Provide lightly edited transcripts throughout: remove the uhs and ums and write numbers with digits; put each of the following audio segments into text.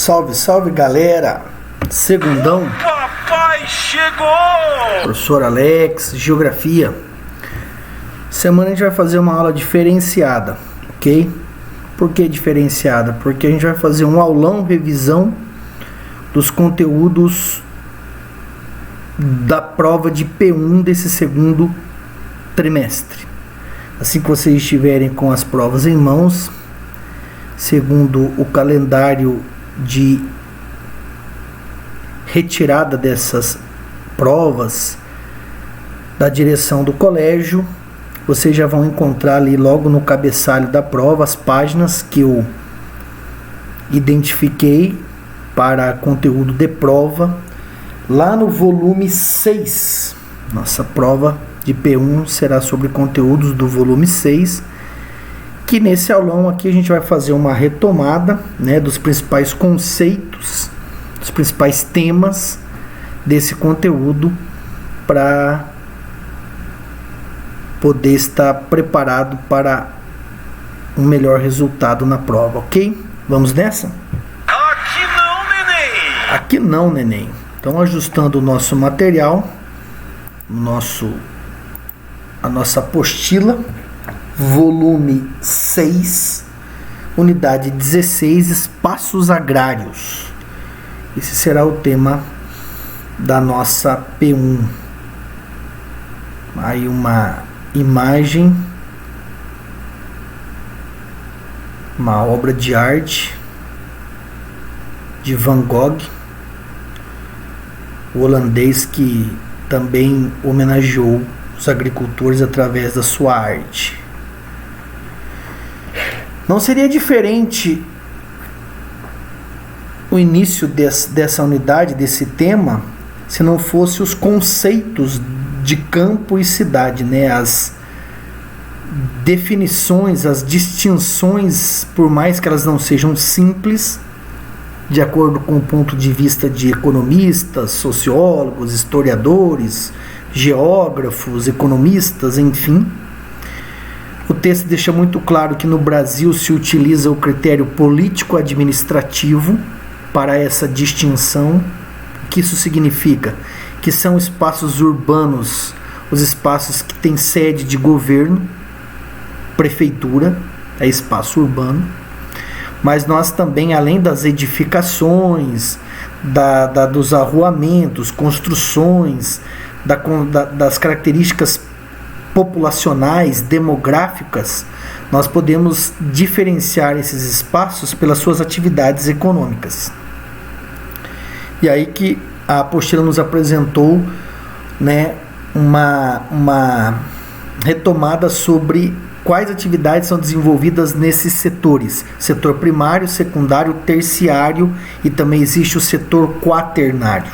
Salve, salve galera! Segundão. Papai chegou! Professor Alex, Geografia. Semana a gente vai fazer uma aula diferenciada, ok? Por que diferenciada? Porque a gente vai fazer um aulão, revisão dos conteúdos da prova de P1 desse segundo trimestre. Assim que vocês estiverem com as provas em mãos, segundo o calendário de retirada dessas provas da direção do colégio, vocês já vão encontrar ali logo no cabeçalho da prova as páginas que eu identifiquei para conteúdo de prova, lá no volume 6. Nossa prova de P1 será sobre conteúdos do volume 6, que nesse aulão aqui a gente vai fazer uma retomada, né, dos principais conceitos, dos principais temas desse conteúdo, para poder estar preparado para um melhor resultado na prova, ok? Vamos nessa? Aqui não, neném! Aqui não, neném. Então, ajustando o nosso material, a nossa apostila, volume 6, unidade 16, espaços agrários. Esse será o tema da nossa P1. Aí uma imagem, uma obra de arte de Van Gogh, o holandês que também homenageou os agricultores através da sua arte. Não seria diferente o início dessa unidade, desse tema, se não fosse os conceitos de campo e cidade, né? As definições, as distinções, por mais que elas não sejam simples, de acordo com o ponto de vista de economistas, sociólogos, historiadores, geógrafos, economistas, enfim. O texto deixa muito claro que no Brasil se utiliza o critério político-administrativo para essa distinção. O que isso significa? Que são espaços urbanos, os espaços que têm sede de governo, prefeitura, é espaço urbano. Mas nós também, além das edificações, dos arruamentos, construções, das características populacionais, demográficas, nós podemos diferenciar esses espaços pelas suas atividades econômicas. E aí que a apostila nos apresentou, né, uma retomada sobre quais atividades são desenvolvidas nesses setores: setor primário, secundário, terciário, e também existe o setor quaternário.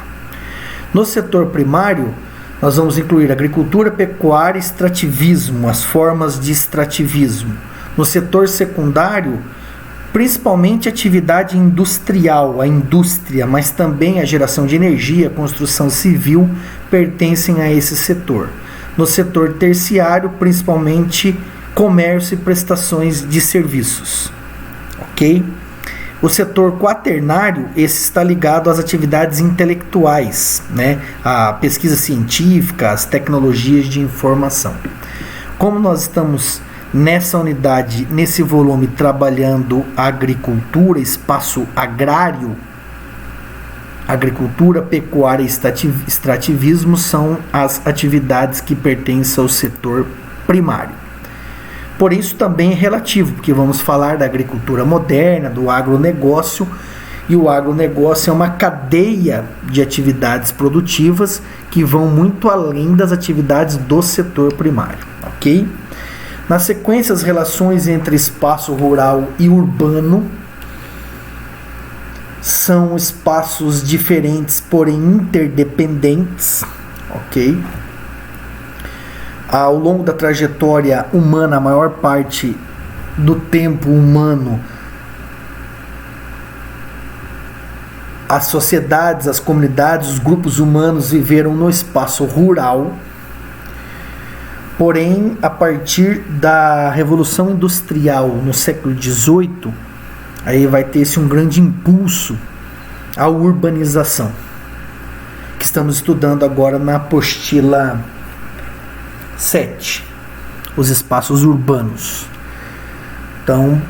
No setor primário, nós vamos incluir agricultura, pecuária, extrativismo, as formas de extrativismo. No setor secundário, principalmente atividade industrial, a indústria, mas também a geração de energia, a construção civil pertencem a esse setor. No setor terciário, principalmente comércio e prestações de serviços, ok? O setor quaternário, esse está ligado às atividades intelectuais, né? A pesquisa científica, as tecnologias de informação. Como nós estamos nessa unidade, nesse volume, trabalhando a agricultura, espaço agrário, agricultura, pecuária e extrativismo são as atividades que pertencem ao setor primário. Por isso também é relativo, porque vamos falar da agricultura moderna, do agronegócio, e o agronegócio é uma cadeia de atividades produtivas que vão muito além das atividades do setor primário, ok? Na sequência, as relações entre espaço rural e urbano são espaços diferentes, porém interdependentes, ok? Ao longo da trajetória humana, a maior parte do tempo humano, as sociedades, as comunidades, os grupos humanos viveram no espaço rural. Porém, a partir da Revolução Industrial no século XVIII, aí vai ter-se um grande impulso a urbanização, que estamos estudando agora na apostila 7, os espaços urbanos. Então,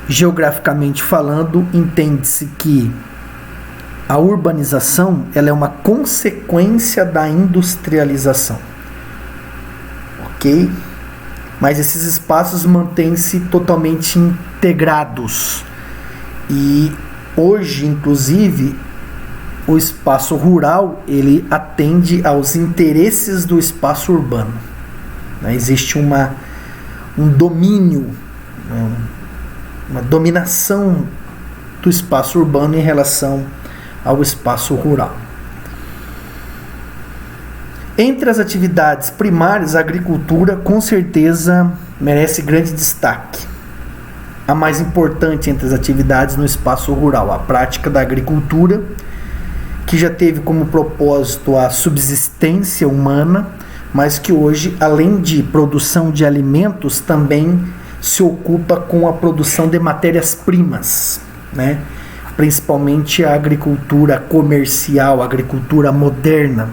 geograficamente falando, entende-se que a urbanização ela é uma consequência da industrialização, ok? Mas esses espaços mantêm-se totalmente integrados e hoje, inclusive, o espaço rural ele atende aos interesses do espaço urbano. Existe um domínio, uma dominação do espaço urbano em relação ao espaço rural. Entre as atividades primárias, a agricultura com certeza merece grande destaque. A mais importante entre as atividades no espaço rural, a prática da agricultura, que já teve como propósito a subsistência humana, mas que hoje, além de produção de alimentos, também se ocupa com a produção de matérias-primas, né? Principalmente a agricultura comercial, a agricultura moderna,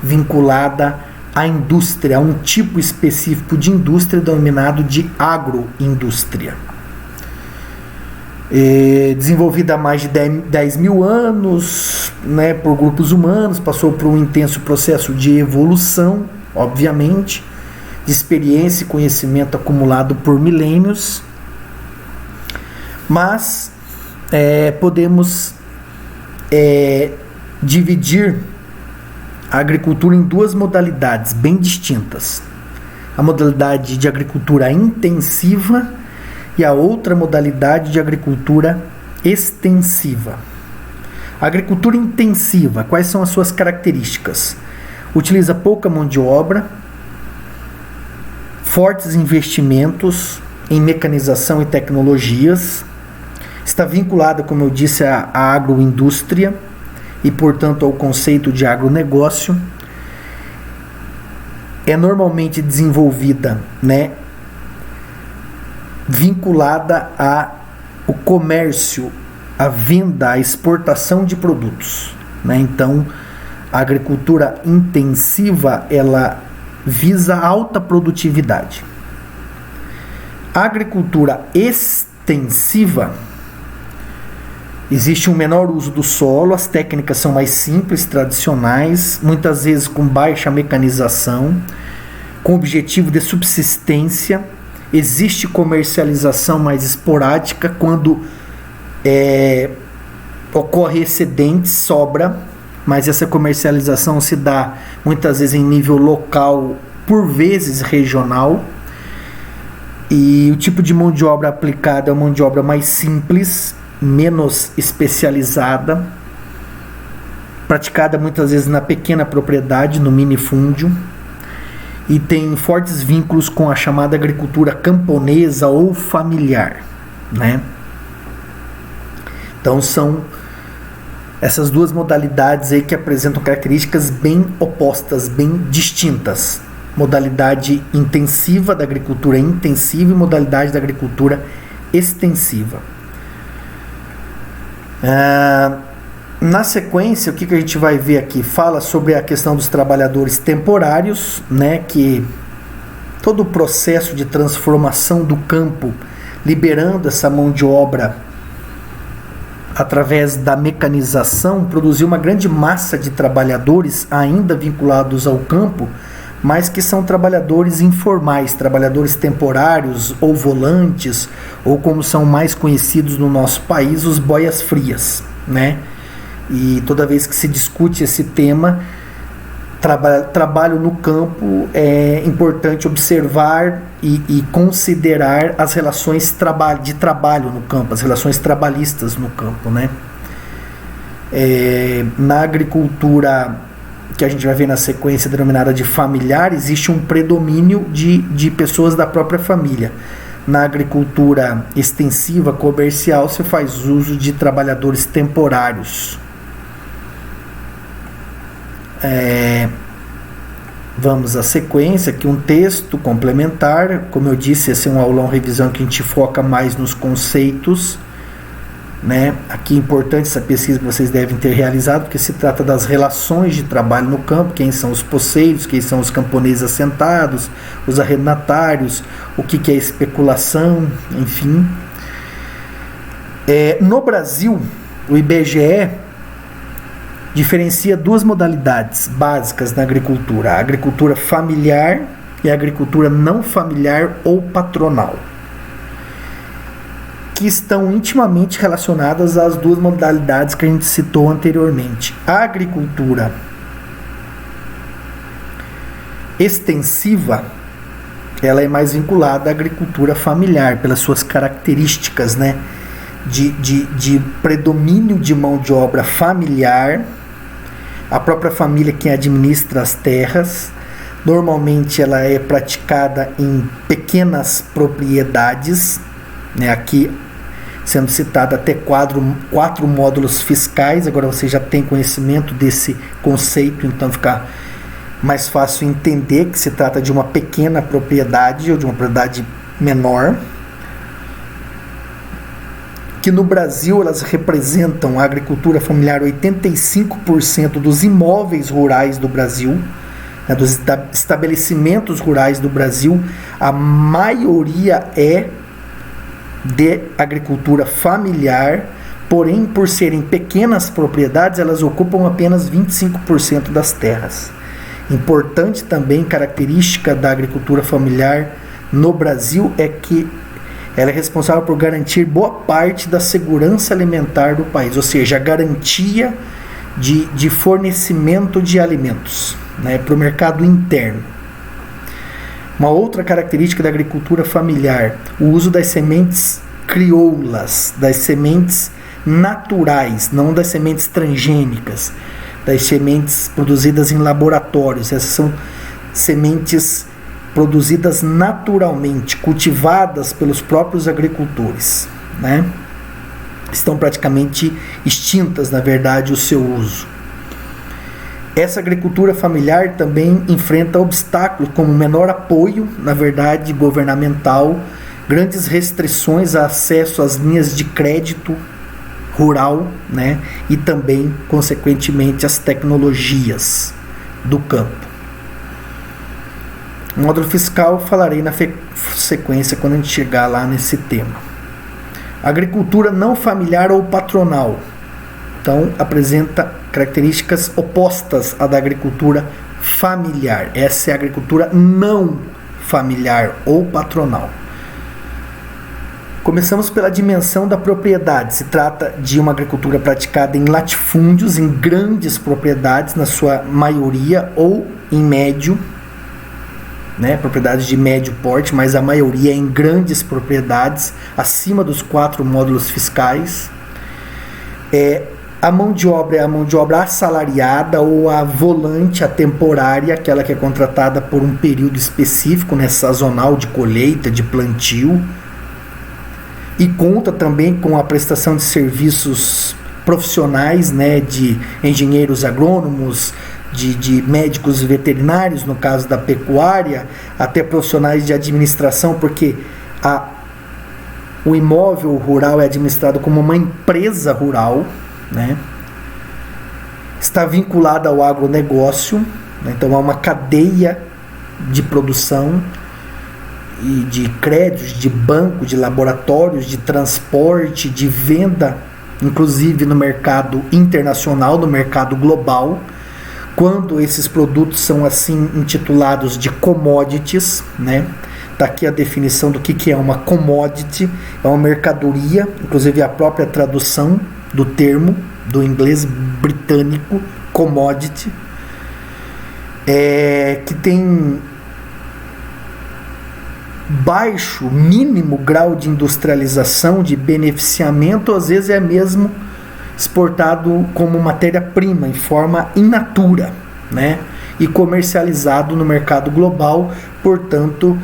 vinculada à indústria, a um tipo específico de indústria denominado de agroindústria. Desenvolvida há mais de 10 mil anos, né, por grupos humanos, passou por um intenso processo de evolução, obviamente, de experiência e conhecimento acumulado por milênios, mas podemos dividir a agricultura em duas modalidades bem distintas: a modalidade de agricultura intensiva e a outra modalidade de agricultura extensiva. A agricultura intensiva, quais são as suas características? Utiliza pouca mão de obra, fortes investimentos em mecanização e tecnologias, está vinculada, como eu disse, à agroindústria e, portanto, ao conceito de agronegócio. É normalmente desenvolvida, né, vinculada ao comércio, à venda, à exportação de produtos, né? Então, a agricultura intensiva, ela visa alta produtividade. A agricultura extensiva, existe um menor uso do solo, as técnicas são mais simples, tradicionais, muitas vezes com baixa mecanização, com objetivo de subsistência. Existe comercialização mais esporádica quando ocorre excedente, sobra, mas essa comercialização se dá muitas vezes em nível local, por vezes regional. E o tipo de mão de obra aplicada é uma mão de obra mais simples, menos especializada, praticada muitas vezes na pequena propriedade, no minifúndio, e tem fortes vínculos com a chamada agricultura camponesa ou familiar, né? Então são essas duas modalidades aí que apresentam características bem opostas, bem distintas. Modalidade intensiva da agricultura intensiva e modalidade da agricultura extensiva. Na sequência, o que a gente vai ver aqui? Fala sobre a questão dos trabalhadores temporários, né, que todo o processo de transformação do campo, liberando essa mão de obra através da mecanização, produziu uma grande massa de trabalhadores ainda vinculados ao campo, mas que são trabalhadores informais, trabalhadores temporários ou volantes, ou como são mais conhecidos no nosso país, os boias-frias, né? E toda vez que se discute esse tema, trabalho no campo, é importante observar e considerar as relações de trabalho no campo, as relações trabalhistas no campo, né? Na agricultura, que a gente vai ver na sequência denominada de familiar, existe um predomínio de pessoas da própria família. Na agricultura extensiva, comercial, se faz uso de trabalhadores temporários. Vamos à sequência, aqui um texto complementar. Como eu disse, esse é um aulão revisão que a gente foca mais nos conceitos né? Aqui é importante essa pesquisa que vocês devem ter realizado, porque se trata das relações de trabalho no campo, quem são os poceiros, quem são os camponeses assentados, os arrendatários, o que é especulação, enfim. No Brasil, o IBGE diferencia duas modalidades básicas na agricultura: a agricultura familiar e a agricultura não familiar ou patronal, que estão intimamente relacionadas às duas modalidades que a gente citou anteriormente. A agricultura extensiva, ela é mais vinculada à agricultura familiar, pelas suas características, né, de predomínio de mão de obra familiar, a própria família quem administra as terras. Normalmente ela é praticada em pequenas propriedades, né, aqui sendo citado até 4 módulos fiscais. Agora você já tem conhecimento desse conceito, então fica mais fácil entender que se trata de uma pequena propriedade ou de uma propriedade menor, que no Brasil elas representam, a agricultura familiar, 85% dos imóveis rurais do Brasil, né, dos estabelecimentos rurais do Brasil. A maioria é de agricultura familiar, porém, por serem pequenas propriedades, elas ocupam apenas 25% das terras. Importante também, característica da agricultura familiar no Brasil, é que ela é responsável por garantir boa parte da segurança alimentar do país, ou seja, a garantia de fornecimento de alimentos, né, para o mercado interno. Uma outra característica da agricultura familiar: o uso das sementes crioulas, das sementes naturais, não das sementes transgênicas, das sementes produzidas em laboratórios. Essas são sementes produzidas naturalmente, cultivadas pelos próprios agricultores, né? Estão praticamente extintas, na verdade, o seu uso. Essa agricultura familiar também enfrenta obstáculos como menor apoio, na verdade, governamental, grandes restrições a acesso às linhas de crédito rural, né? E também, consequentemente, as tecnologias do campo. O módulo fiscal eu falarei na sequência quando a gente chegar lá nesse tema. Agricultura não familiar ou patronal, então apresenta características opostas à da agricultura familiar. Essa é a agricultura não familiar ou patronal. Começamos pela dimensão da propriedade. Se trata de uma agricultura praticada em latifúndios, em grandes propriedades, na sua maioria, ou em médio, né, propriedades de médio porte, mas a maioria é em grandes propriedades, acima dos 4 módulos fiscais. A mão de obra é a mão de obra assalariada ou a volante, a temporária, aquela que é contratada por um período específico, né, sazonal, de colheita, de plantio, e conta também com a prestação de serviços profissionais, né, de engenheiros agrônomos, de médicos veterinários, no caso da pecuária, até profissionais de administração, porque o imóvel rural é administrado como uma empresa rural, né? Está vinculada ao agronegócio, né? Então há uma cadeia de produção e de créditos, de banco, de laboratórios, de transporte, de venda, inclusive no mercado internacional, no mercado global. Quando esses produtos são assim intitulados de commodities, né? Está aqui a definição do que é uma commodity: é uma mercadoria, inclusive a própria tradução do termo do inglês britânico, commodity, que tem baixo, mínimo grau de industrialização, de beneficiamento, às vezes é mesmo exportado como matéria-prima em forma in natura, né? E comercializado no mercado global. Portanto,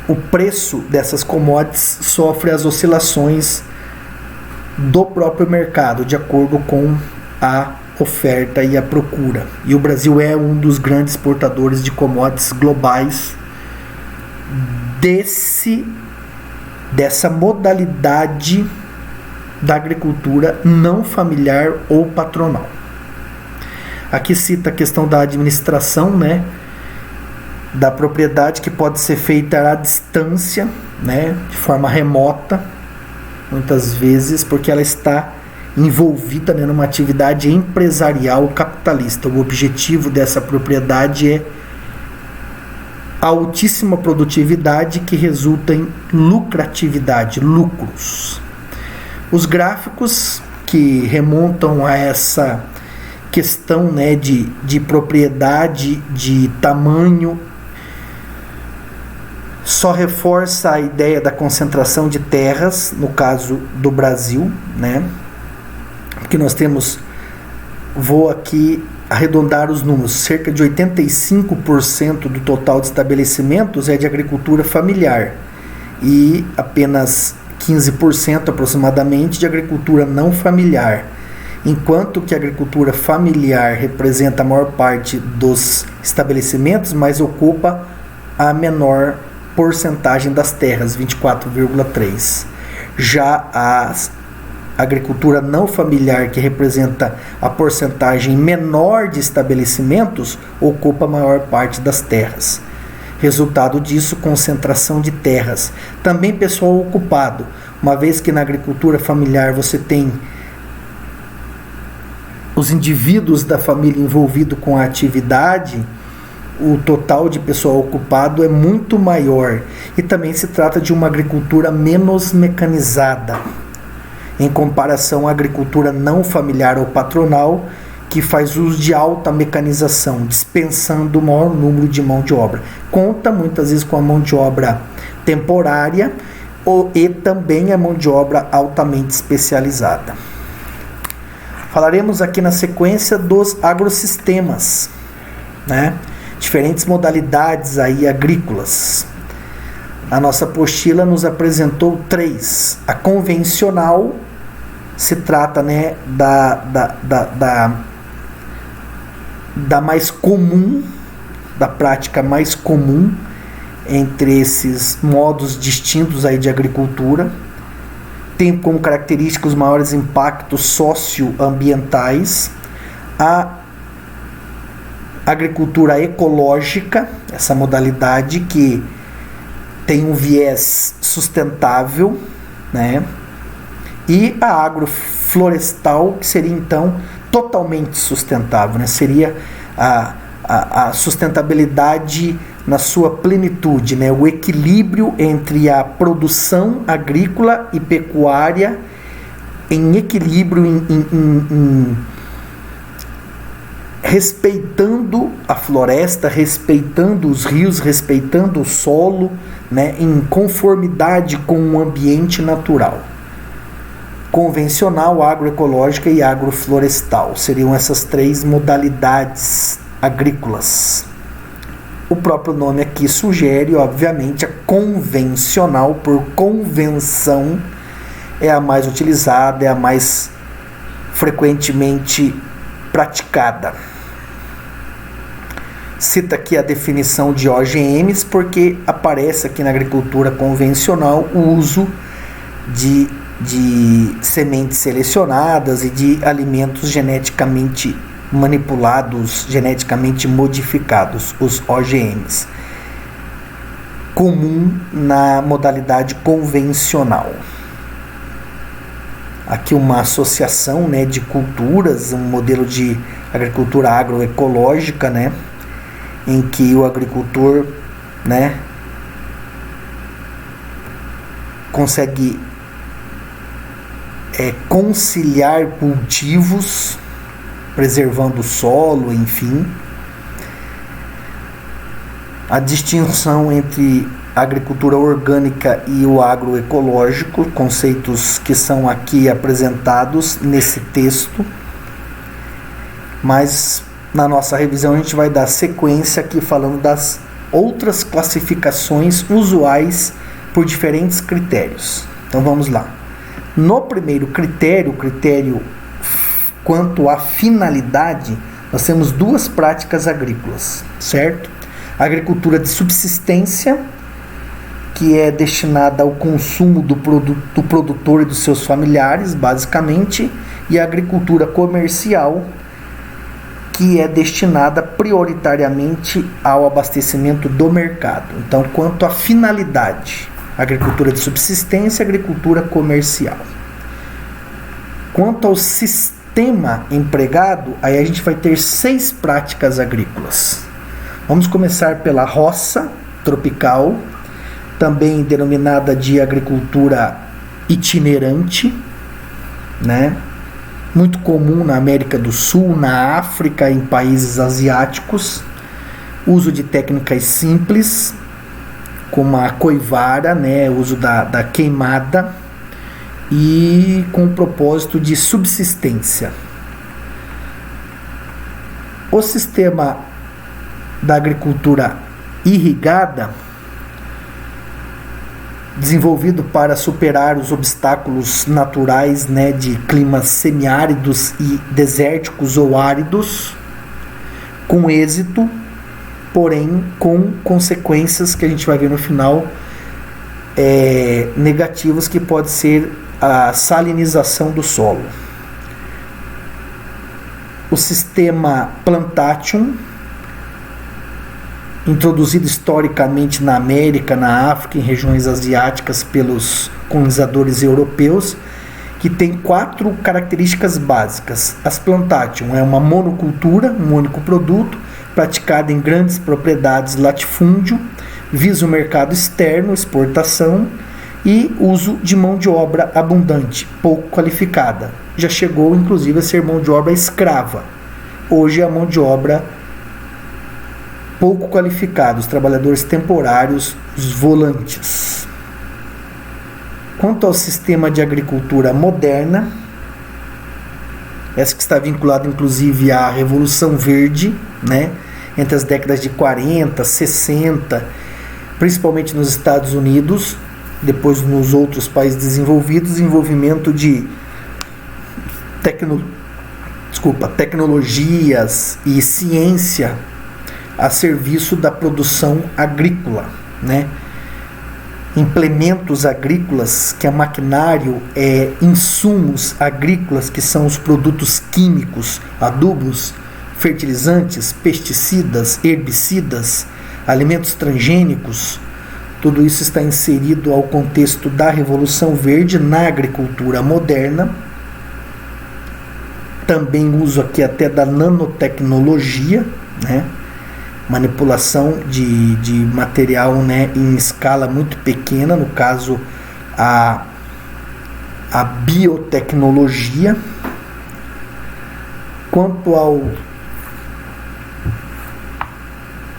o preço dessas commodities sofre as oscilações do próprio mercado, de acordo com a oferta e a procura. E o Brasil é um dos grandes exportadores de commodities globais dessa modalidade da agricultura não familiar ou patronal. Aqui cita a questão da administração, né, da propriedade, que pode ser feita à distância, né, de forma remota, muitas vezes, porque ela está envolvida, né, numa atividade empresarial capitalista. O objetivo dessa propriedade é a altíssima produtividade que resulta em lucratividade, lucros. Os gráficos que remontam a essa questão, né, de propriedade, de tamanho, só reforça a ideia da concentração de terras, no caso do Brasil, né? Porque nós temos, vou aqui arredondar os números, cerca de 85% do total de estabelecimentos é de agricultura familiar e apenas 15% aproximadamente de agricultura não familiar, enquanto que a agricultura familiar representa a maior parte dos estabelecimentos, mas ocupa a menor porcentagem das terras, 24,3%. Já a agricultura não familiar, que representa a porcentagem menor de estabelecimentos, ocupa a maior parte das terras. Resultado disso, concentração de terras. Também pessoal ocupado, uma vez que na agricultura familiar você tem os indivíduos da família envolvidos com a atividade, o total de pessoal ocupado é muito maior. E também se trata de uma agricultura menos mecanizada, em comparação à agricultura não familiar ou patronal, que faz uso de alta mecanização, dispensando o maior número de mão de obra. Conta muitas vezes com a mão de obra temporária e também a mão de obra altamente especializada. Falaremos aqui na sequência dos agrossistemas, né? Diferentes modalidades aí agrícolas. A nossa apostila nos apresentou 3. A convencional se trata, né, da mais comum, da prática mais comum entre esses modos distintos aí de agricultura. Tem como características os maiores impactos socioambientais. A agricultura ecológica, essa modalidade que tem um viés sustentável, né? E a agroflorestal, que seria então totalmente sustentável, né? Seria a sustentabilidade na sua plenitude, né? O equilíbrio entre a produção agrícola e pecuária, em equilíbrio, respeitando a floresta, respeitando os rios, respeitando o solo, né, em conformidade com o ambiente natural. Convencional, agroecológica e agroflorestal seriam essas 3 modalidades agrícolas. O próprio nome aqui sugere, obviamente, a convencional, por convenção, é a mais utilizada, é a mais frequentemente praticada. Cita aqui a definição de OGMs, porque aparece aqui na agricultura convencional o uso de sementes selecionadas e de alimentos geneticamente manipulados, geneticamente modificados, os OGMs, comum na modalidade convencional. Aqui uma associação, né, de culturas, um modelo de agricultura agroecológica, né, em que o agricultor, né, consegue conciliar cultivos, preservando o solo, enfim. A distinção entre a agricultura orgânica e o agroecológico, conceitos que são aqui apresentados nesse texto, mas na nossa revisão a gente vai dar sequência aqui falando das outras classificações usuais por diferentes critérios. Então vamos lá. No primeiro critério, quanto à finalidade, nós temos 2 práticas agrícolas, certo? A agricultura de subsistência, que é destinada ao consumo do produtor e dos seus familiares, basicamente, e a agricultura comercial, que é destinada prioritariamente ao abastecimento do mercado. Então, quanto à finalidade, agricultura de subsistência, agricultura comercial. Quanto ao sistema empregado, aí a gente vai ter 6 práticas agrícolas. Vamos começar pela roça tropical, também denominada de agricultura itinerante, né? Muito comum na América do Sul, na África, em países asiáticos. Uso de técnicas simples, como a coivara, né? Uso da queimada, e com o propósito de subsistência. O sistema da agricultura irrigada, desenvolvido para superar os obstáculos naturais, né, de climas semiáridos e desérticos ou áridos, com êxito, porém com consequências que a gente vai ver no final negativas, que pode ser a salinização do solo. O sistema Plantation, introduzido historicamente na América, na África, em regiões asiáticas pelos colonizadores europeus, que tem 4 características básicas. As plantation é uma monocultura, um único produto, praticada em grandes propriedades latifúndio, visa o mercado externo, exportação, e uso de mão de obra abundante, pouco qualificada. Já chegou inclusive a ser mão de obra escrava. Hoje é a mão de obra pouco qualificada, os trabalhadores temporários, os volantes. Quanto ao sistema de agricultura moderna, essa que está vinculada inclusive à Revolução Verde, né, entre as décadas de 40, 60, principalmente nos Estados Unidos, depois nos outros países desenvolvidos, desenvolvimento de tecnologias e ciência a serviço da produção agrícola, né? Implementos agrícolas, que é maquinário, insumos agrícolas, que são os produtos químicos, adubos, fertilizantes, pesticidas, herbicidas, alimentos transgênicos. Tudo isso está inserido ao contexto da Revolução Verde na agricultura moderna. Também uso aqui até da nanotecnologia, né? Manipulação de material, né, em escala muito pequena, no caso a biotecnologia. Quanto ao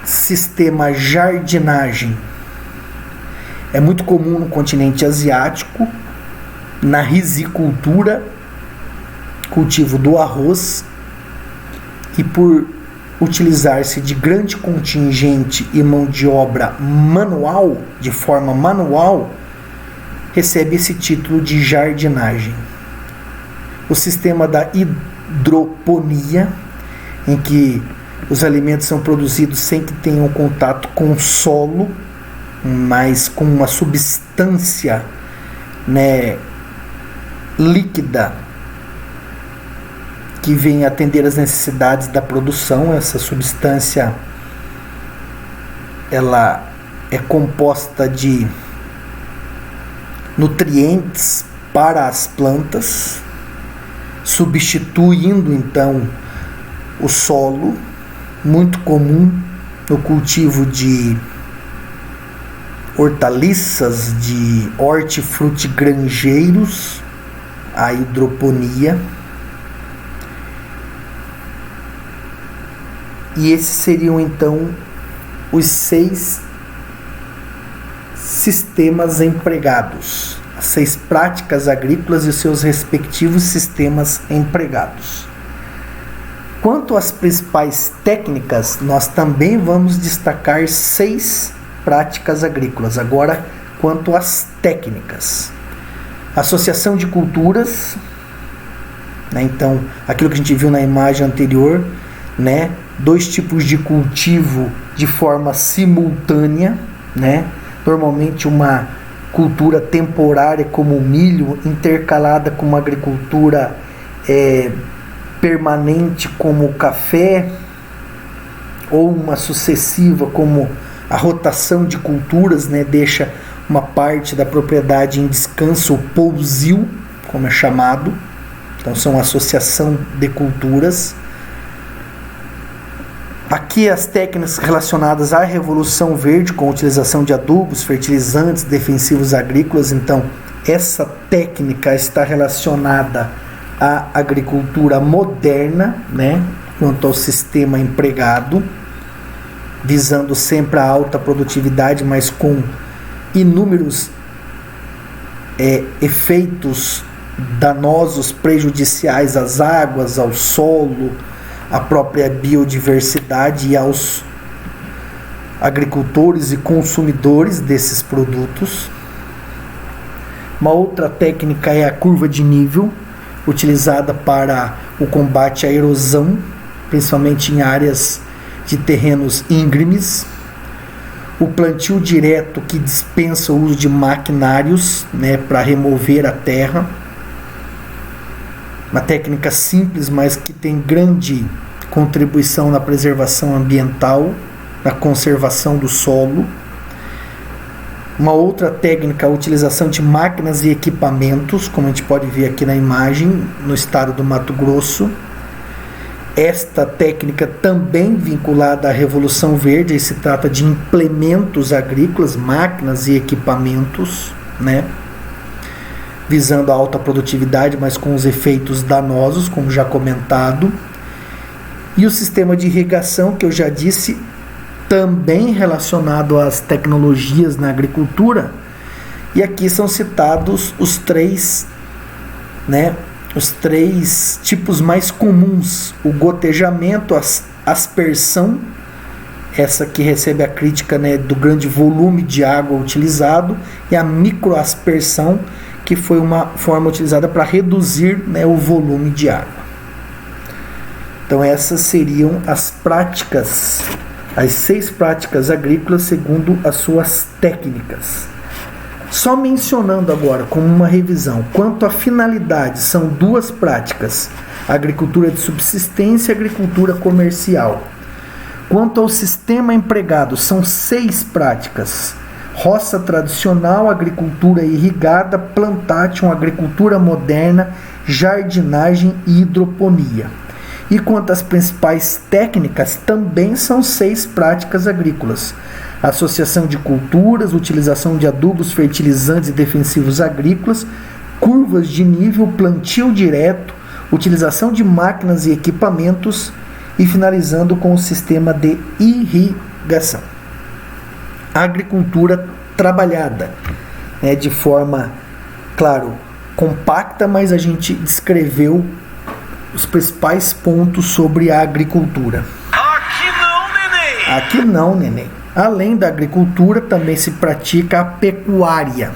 sistema jardinagem, é muito comum no continente asiático, na rizicultura, cultivo do arroz, e por utilizar-se de grande contingente e mão de obra manual, de forma manual, recebe esse título de jardinagem. O sistema da hidroponia, em que os alimentos são produzidos sem que tenham contato com o solo, mas com uma substância, né, líquida, que vem atender às necessidades da produção. Essa substância, ela é composta de nutrientes para as plantas, substituindo então o solo, muito comum no cultivo de hortaliças, de hortifrutigranjeiros, a hidroponia. E esses seriam então os 6 sistemas empregados, as 6 práticas agrícolas e os seus respectivos sistemas empregados. Quanto às principais técnicas, nós também vamos destacar 6 práticas agrícolas. Agora, quanto às técnicas, associação de culturas, né? Então, aquilo que a gente viu na imagem anterior, né? 2 tipos de cultivo de forma simultânea, né? normalmente uma cultura temporária como o milho, intercalada com uma agricultura permanente como o café, ou uma sucessiva como a rotação de culturas, né, deixa uma parte da propriedade em descanso, ou pousio, como é chamado. Então são associação de culturas. Aqui as técnicas relacionadas à Revolução Verde, com a utilização de adubos, fertilizantes, defensivos agrícolas. Então essa técnica está relacionada à agricultura moderna, né, quanto ao sistema empregado, visando sempre a alta produtividade, mas com inúmeros efeitos danosos, prejudiciais às águas, ao solo, à própria biodiversidade e aos agricultores e consumidores desses produtos. Uma outra técnica é a curva de nível, utilizada para o combate à erosão, principalmente em áreas de terrenos íngremes. O plantio direto, que dispensa o uso de maquinários, né, para remover a terra. Uma técnica simples, mas que tem grande contribuição na preservação ambiental, na conservação do solo. Uma outra técnica, a utilização de máquinas e equipamentos, como a gente pode ver aqui na imagem, no estado do Mato Grosso. Esta técnica também vinculada à Revolução Verde, e se trata de implementos agrícolas, máquinas e equipamentos, né, visando a alta produtividade, mas com os efeitos danosos, como já comentado. E o sistema de irrigação, que eu já disse, também relacionado às tecnologias na agricultura. E aqui são citados os três tipos mais comuns: o gotejamento, a aspersão, essa que recebe a crítica, né, do grande volume de água utilizado, e a microaspersão, que foi uma forma utilizada para reduzir, né, o volume de água. Então essas seriam as práticas, as 6 práticas agrícolas segundo as suas técnicas. Só mencionando agora como uma revisão, quanto à finalidade, são 2 práticas: agricultura de subsistência e agricultura comercial. Quanto ao sistema empregado, são 6 práticas: roça tradicional, agricultura irrigada, plantation, agricultura moderna, jardinagem e hidroponia. E quanto às principais técnicas, também são 6 práticas agrícolas: associação de culturas, utilização de adubos, fertilizantes e defensivos agrícolas, curvas de nível, plantio direto, utilização de máquinas e equipamentos, e finalizando com o sistema de irrigação. A agricultura trabalhada, né, de forma, claro, compacta, mas a gente descreveu os principais pontos sobre a agricultura. Aqui não, neném! Aqui não, neném. Além da agricultura, também se pratica a pecuária.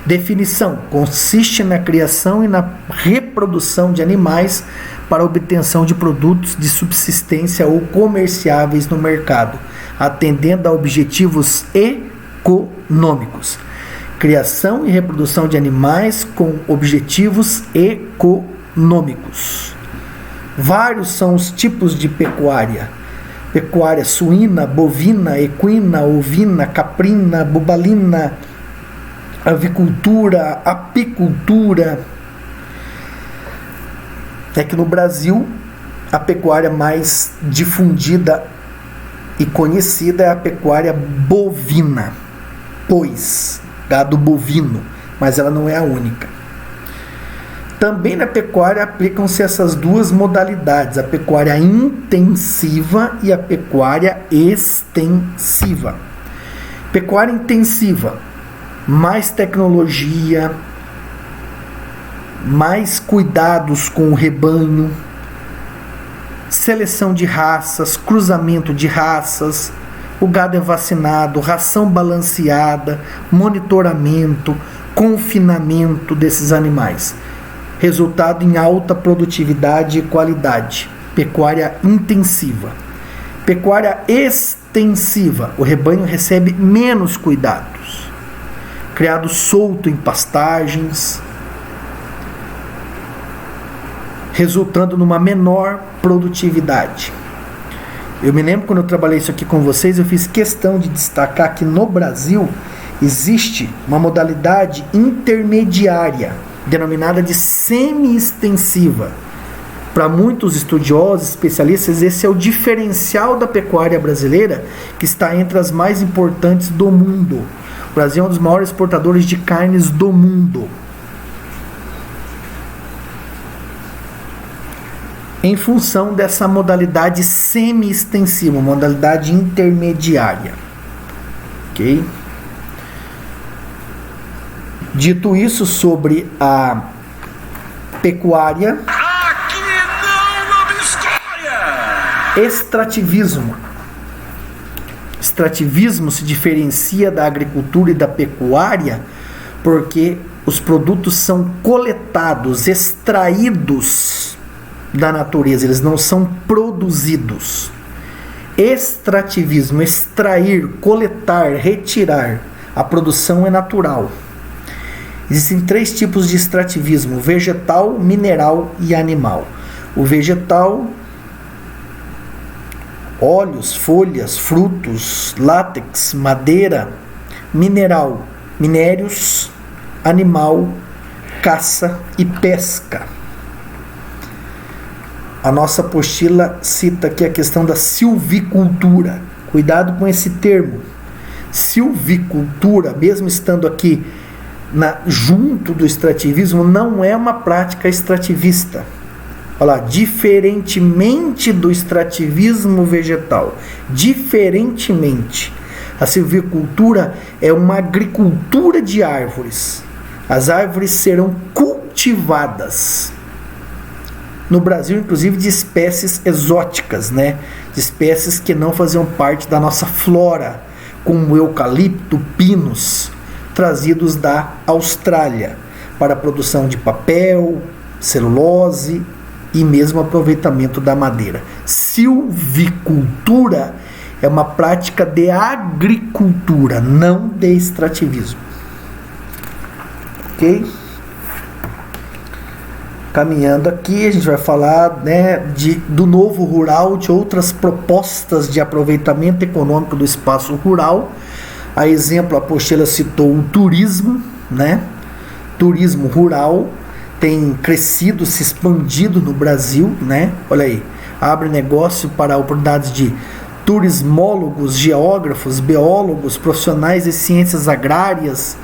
Definição: consiste na criação e na reprodução de animais para obtenção de produtos de subsistência ou comerciáveis no mercado, atendendo a objetivos econômicos. Criação e reprodução de animais com objetivos econômicos. Vários são os tipos de pecuária: pecuária suína, bovina, equina, ovina, caprina, bobalina, avicultura, apicultura. É que no Brasil a pecuária mais difundida e conhecida é a pecuária bovina, gado bovino, mas ela não é a única. Também na pecuária aplicam-se essas 2 modalidades: a pecuária intensiva e a pecuária extensiva. Pecuária intensiva: mais tecnologia, mais cuidados com o rebanho, seleção de raças, cruzamento de raças, o gado é vacinado, ração balanceada, monitoramento, confinamento desses animais. Resultado em alta produtividade e qualidade. Pecuária intensiva. Pecuária extensiva extensiva. O rebanho recebe menos cuidados. Criado solto em pastagens, resultando numa menor produtividade. Eu me lembro quando eu trabalhei isso aqui com vocês, eu fiz questão de destacar que no Brasil existe uma modalidade intermediária, denominada de semi-extensiva. Para muitos estudiosos, especialistas, esse é o diferencial da pecuária brasileira, que está entre as mais importantes do mundo. O Brasil é um dos maiores exportadores de carnes do mundo. Em função dessa modalidade semi-extensiva, modalidade intermediária. Ok? Dito isso sobre a pecuária, Aqui não escolha! extrativismo. Extrativismo se diferencia da agricultura e da pecuária porque os produtos são coletados, extraídos da natureza, eles não são produzidos. Extrativismo, extrair, coletar, retirar. A produção é natural. Existem 3 tipos de extrativismo: vegetal, mineral e animal. O vegetal, óleos, folhas, frutos, látex, madeira. Mineral, minérios. Animal, caça e pesca. A nossa apostila cita aqui a questão da silvicultura. Cuidado com esse termo. Silvicultura, mesmo estando aqui junto do extrativismo, não é uma prática extrativista. Olha lá, diferentemente do extrativismo vegetal, diferentemente, a silvicultura é uma agricultura de árvores. As árvores serão cultivadas. No Brasil, inclusive, de espécies exóticas, né? De espécies que não faziam parte da nossa flora, como eucalipto, pinos, trazidos da Austrália para a produção de papel, celulose e mesmo aproveitamento da madeira. Silvicultura é uma prática de agricultura, não de extrativismo. Ok? Caminhando aqui, a gente vai falar, né, do novo rural, de outras propostas de aproveitamento econômico do espaço rural. A exemplo, a apostila citou o turismo, né? Turismo rural tem crescido, se expandido no Brasil, né? Olha aí, abre negócio para oportunidades de turismólogos, geógrafos, biólogos, profissionais de ciências agrárias.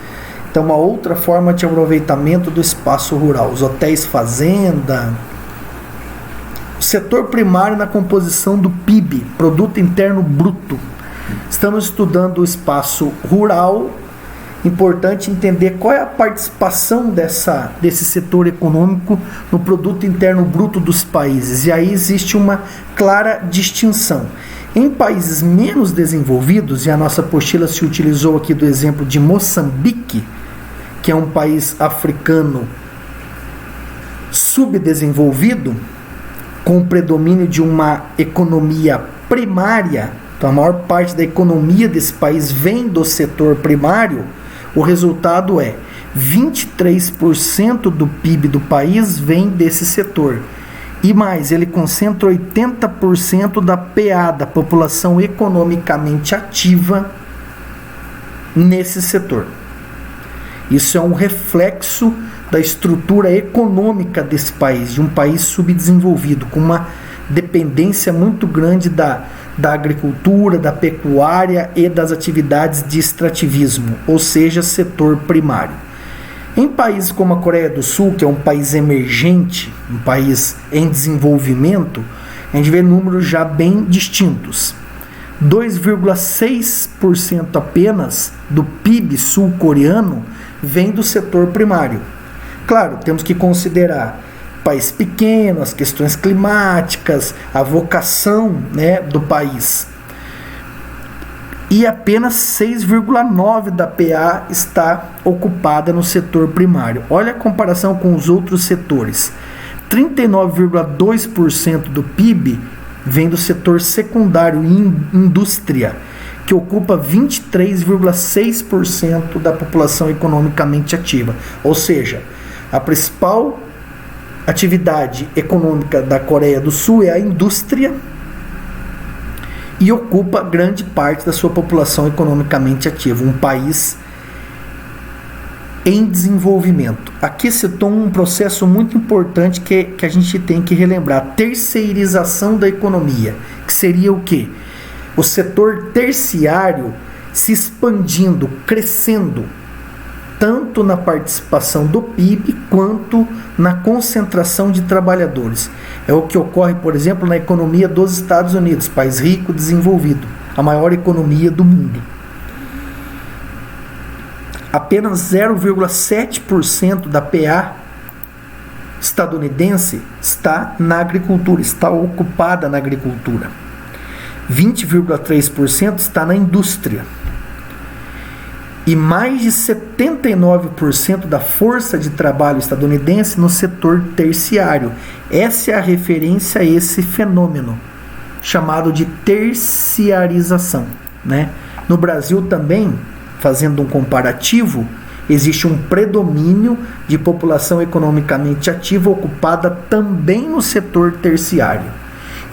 Então, uma outra forma de aproveitamento do espaço rural. Os hotéis fazenda. O setor primário na composição do PIB, Produto Interno Bruto. Estamos estudando o espaço rural. Importante entender qual é a participação desse setor econômico no Produto Interno Bruto dos países. E aí existe uma clara distinção. Em países menos desenvolvidos, e a nossa apostila se utilizou aqui do exemplo de Moçambique, que é um país africano subdesenvolvido, com o predomínio de uma economia primária. Então a maior parte da economia desse país vem do setor primário. O resultado é 23% do PIB do país vem desse setor. E mais, ele concentra 80% da PA, da população economicamente ativa, nesse setor. Isso é um reflexo da estrutura econômica desse país, de um país subdesenvolvido, com uma dependência muito grande da agricultura, da pecuária e das atividades de extrativismo, ou seja, setor primário. Em países como a Coreia do Sul, que é um país emergente, um país em desenvolvimento, a gente vê números já bem distintos. 2,6% apenas do PIB sul-coreano vem do setor primário. Claro, temos que considerar país pequeno, as questões climáticas, a vocação, né, do país. E apenas 6,9% da PA está ocupada no setor primário. Olha a comparação com os outros setores. 39,2% do PIB vem do setor secundário e indústria, que ocupa 23,6% da população economicamente ativa. Ou seja, a principal atividade econômica da Coreia do Sul é a indústria e ocupa grande parte da sua população economicamente ativa. Um país em desenvolvimento. Aqui citou um processo muito importante que a gente tem que relembrar: a terceirização da economia, que seria o quê? O setor terciário se expandindo, crescendo, tanto na participação do PIB quanto na concentração de trabalhadores. É o que ocorre, por exemplo, na economia dos Estados Unidos, país rico, desenvolvido, a maior economia do mundo. Apenas 0,7% da PA estadunidense está na agricultura, está ocupada na agricultura. 20,3% está na indústria. E mais de 79% da força de trabalho estadunidense no setor terciário. Essa é a referência a esse fenômeno, chamado de terciarização, né? No Brasil também, fazendo um comparativo, existe um predomínio de população economicamente ativa ocupada também no setor terciário.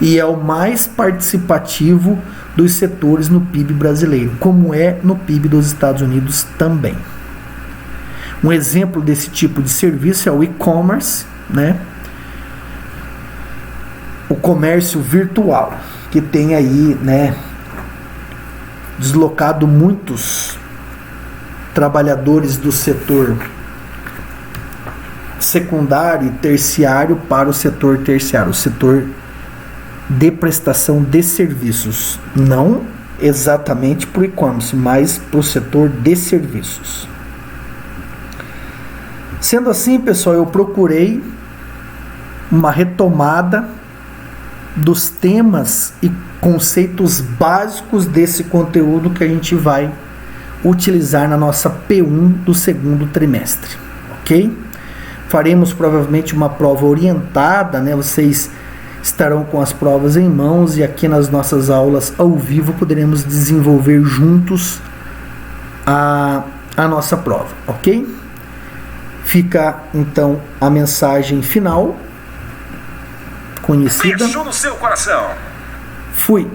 E é o mais participativo dos setores no PIB brasileiro, como é no PIB dos Estados Unidos também. Um exemplo desse tipo de serviço é o e-commerce, né? O comércio virtual, que tem aí, né, deslocado muitos trabalhadores do setor secundário e terciário para o setor terciário, o setor de prestação de serviços, não exatamente para o e-commerce, mas para o setor de serviços. Sendo assim, pessoal, eu procurei uma retomada dos temas e conceitos básicos desse conteúdo que a gente vai utilizar na nossa P1 do segundo trimestre, ok? Faremos provavelmente uma prova orientada, né? Vocês estarão com as provas em mãos e aqui nas nossas aulas ao vivo poderemos desenvolver juntos a nossa prova, ok? Fica então a mensagem final conhecida. Beijo no seu coração. Fui.